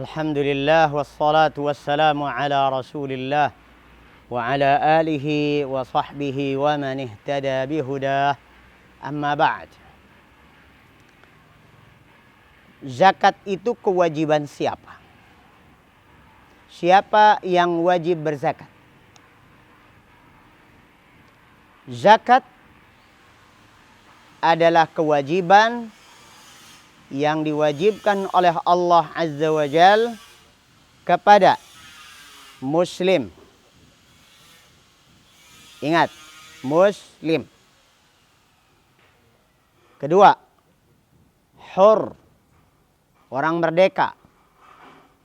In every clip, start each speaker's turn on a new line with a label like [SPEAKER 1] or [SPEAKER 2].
[SPEAKER 1] Alhamdulillah wassalatu wassalamu ala Rasulillah wa ala alihi wa sahbihi wa man ihtada bihudah. Amma ba'd. Zakat itu kewajiban siapa? Siapa yang wajib berzakat? Zakat adalah kewajiban yang diwajibkan oleh Allah Azza wa Jal kepada muslim. Ingat, muslim. Kedua, hur, orang merdeka,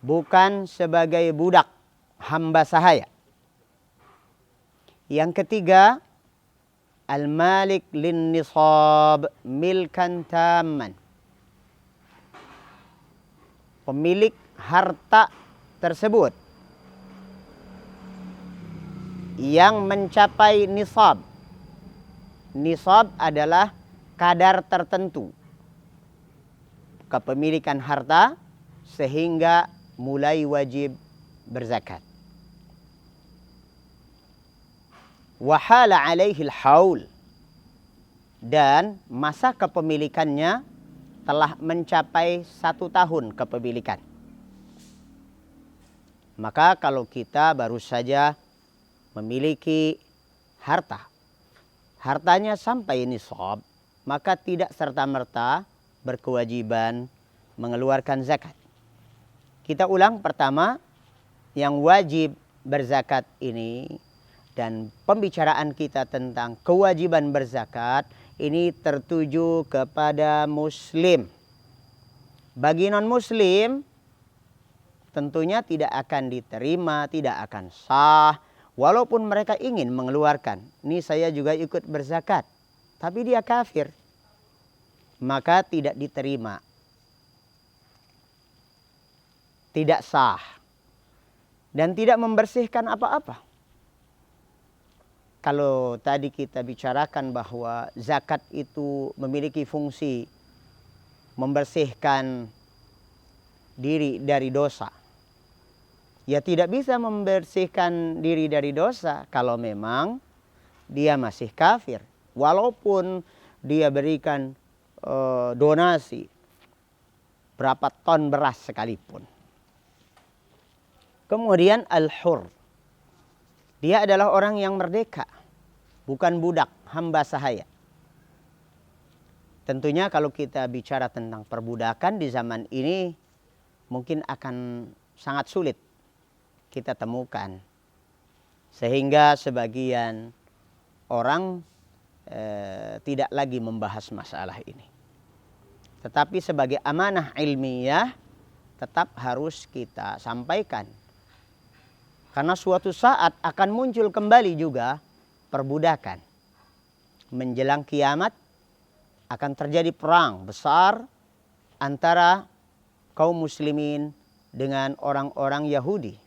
[SPEAKER 1] bukan sebagai budak, hamba sahaya. Yang ketiga, al-malik lin nisab milkan tamman, pemilik harta tersebut yang mencapai nisab. Nisab adalah kadar tertentu kepemilikan harta sehingga mulai wajib berzakat. Wahala alaihil haul, dan masa kepemilikannya telah mencapai 1 tahun kepemilikan. Maka kalau kita baru saja memiliki hartanya sampai nisab, maka tidak serta-merta berkewajiban mengeluarkan zakat. Kita ulang, pertama, yang wajib berzakat ini dan pembicaraan kita tentang kewajiban berzakat ini tertuju kepada muslim. Bagi non-muslim tentunya tidak akan diterima, tidak akan sah. Walaupun mereka ingin mengeluarkan, ini saya juga ikut berzakat, tapi dia kafir, maka tidak diterima, tidak sah, dan tidak membersihkan apa-apa. Kalau tadi kita bicarakan bahwa zakat itu memiliki fungsi membersihkan diri dari dosa, ya tidak bisa membersihkan diri dari dosa kalau memang dia masih kafir, walaupun dia berikan donasi berapa ton beras sekalipun. Kemudian al-hur, dia adalah orang yang merdeka, bukan budak, hamba sahaya. Tentunya kalau kita bicara tentang perbudakan di zaman ini mungkin akan sangat sulit kita temukan. Sehingga sebagian orang tidak lagi membahas masalah ini. Tetapi sebagai amanah ilmiah tetap harus kita sampaikan. Karena suatu saat akan muncul kembali juga perbudakan. Menjelang kiamat akan terjadi perang besar antara kaum muslimin dengan orang-orang Yahudi.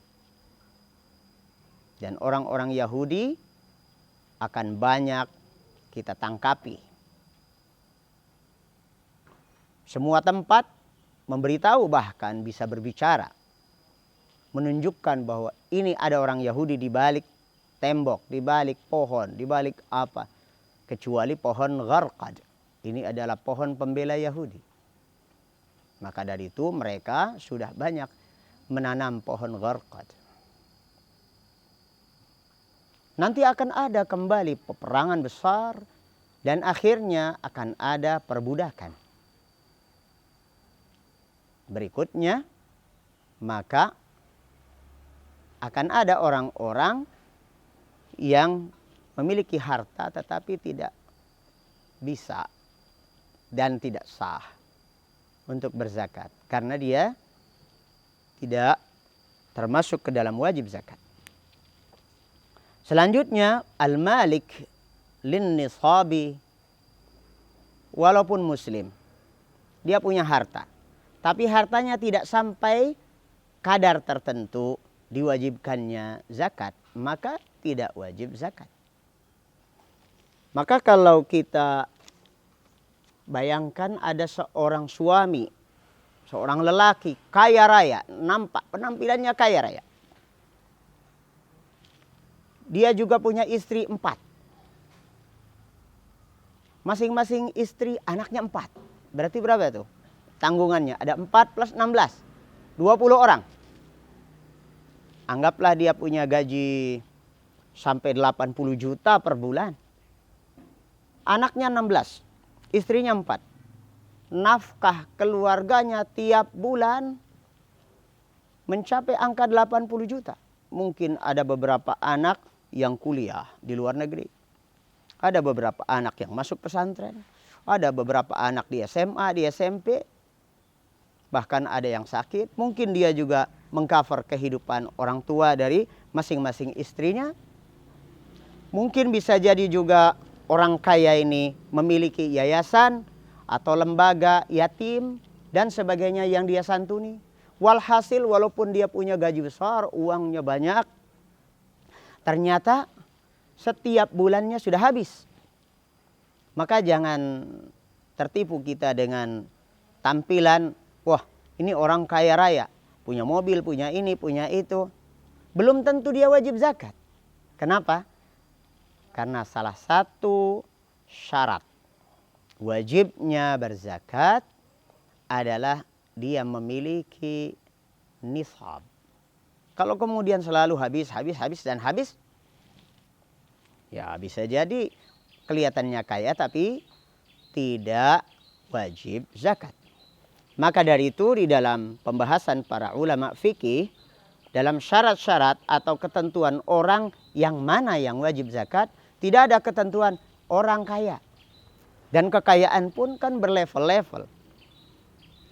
[SPEAKER 1] Dan orang-orang Yahudi akan banyak kita tangkapi. Semua tempat memberitahu, bahkan bisa berbicara, menunjukkan bahwa ini ada orang Yahudi di balik tembok, di balik pohon, di balik apa. Kecuali pohon gharqad. Ini adalah pohon pembela Yahudi. Maka dari itu mereka sudah banyak menanam pohon gharqad. Nanti akan ada kembali peperangan besar dan akhirnya akan ada perbudakan. Berikutnya, maka akan ada orang-orang yang memiliki harta tetapi tidak bisa dan tidak sah untuk berzakat karena dia tidak termasuk ke dalam wajib zakat. Selanjutnya, al-malik lin nisabi, walaupun muslim, dia punya harta, tapi hartanya tidak sampai kadar tertentu diwajibkannya zakat, maka tidak wajib zakat. Maka kalau kita bayangkan ada seorang suami seorang lelaki kaya raya, nampak penampilannya kaya raya. Dia juga punya istri 4. Masing-masing istri anaknya 4. Berarti berapa tuh? Tanggungannya ada 4 plus 16. 20 orang. Anggaplah dia punya gaji sampai 80 juta per bulan. Anaknya 16, istrinya 4. Nafkah keluarganya tiap bulan mencapai angka 80 juta. Mungkin ada beberapa anak yang kuliah di luar negeri. Ada beberapa anak yang masuk pesantren. Ada beberapa anak di SMA, di SMP. Bahkan ada yang sakit. Mungkin dia juga mengcover kehidupan orang tua dari masing-masing istrinya. Mungkin bisa jadi juga orang kaya ini memiliki yayasan atau lembaga yatim dan sebagainya yang dia santuni. Walhasil walaupun dia punya gaji besar, uangnya banyak, ternyata setiap bulannya sudah habis. Maka jangan tertipu kita dengan tampilan, wah ini orang kaya raya, punya mobil, punya ini, punya itu. Belum tentu dia wajib zakat. Kenapa? Karena salah satu syarat wajibnya berzakat adalah dia memiliki nisab. Kalau kemudian selalu habis, ya bisa jadi kelihatannya kaya tapi tidak wajib zakat. Maka dari itu di dalam pembahasan para ulama fikih, dalam syarat-syarat atau ketentuan orang yang mana yang wajib zakat, tidak ada ketentuan orang kaya. Dan kekayaan pun kan berlevel-level.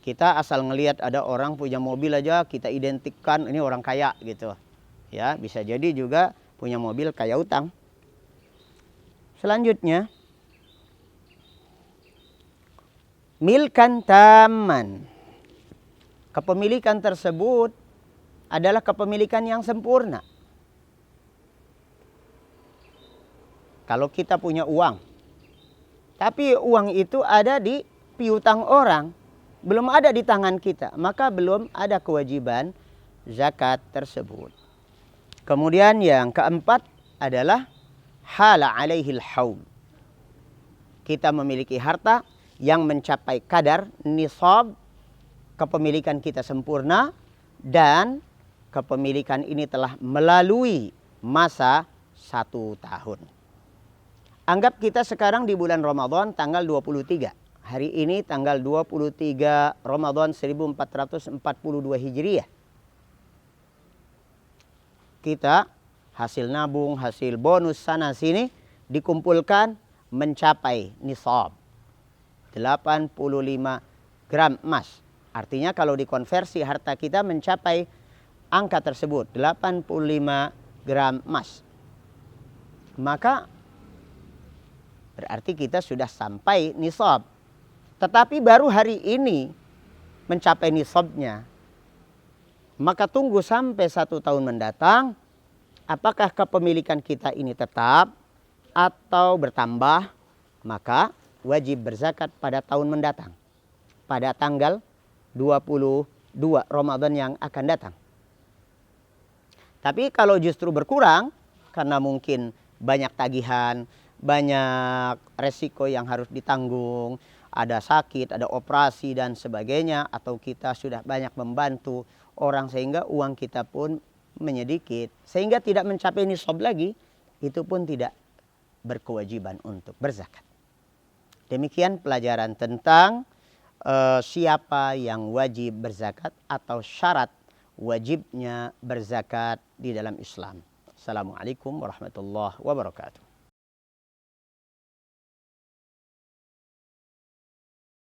[SPEAKER 1] Kita asal ngelihat ada orang punya mobil aja kita identikkan ini orang kaya gitu. Ya, bisa jadi juga punya mobil kaya utang. Selanjutnya, milkan taman. Kepemilikan tersebut adalah kepemilikan yang sempurna. Kalau kita punya uang, tapi uang itu ada di piutang orang, belum ada di tangan kita, maka belum ada kewajiban zakat tersebut. Kemudian yang keempat adalah hala alaihil haul. Kita memiliki harta yang mencapai kadar nisab, kepemilikan kita sempurna, dan kepemilikan ini telah melalui masa 1 tahun. Anggap kita sekarang di bulan Ramadan tanggal 23. Hari ini tanggal 23 Ramadan 1442 Hijriah. Kita hasil nabung, hasil bonus sana sini dikumpulkan mencapai nisab 85 gram emas. Artinya kalau dikonversi harta kita mencapai angka tersebut 85 gram emas. Maka berarti kita sudah sampai nisab. Tetapi baru hari ini mencapai nisabnya. Maka tunggu sampai 1 tahun mendatang. Apakah kepemilikan kita ini tetap atau bertambah? Maka wajib berzakat pada tahun mendatang. Pada tanggal 22 Ramadan yang akan datang. Tapi kalau justru berkurang karena mungkin banyak tagihan, banyak resiko yang harus ditanggung, ada sakit, ada operasi dan sebagainya, atau kita sudah banyak membantu orang sehingga uang kita pun menyedikit, sehingga tidak mencapai nisab lagi, itu pun tidak berkewajiban untuk berzakat. Demikian pelajaran tentang siapa yang wajib berzakat atau syarat wajibnya berzakat di dalam Islam. Assalamualaikum warahmatullahi wabarakatuh.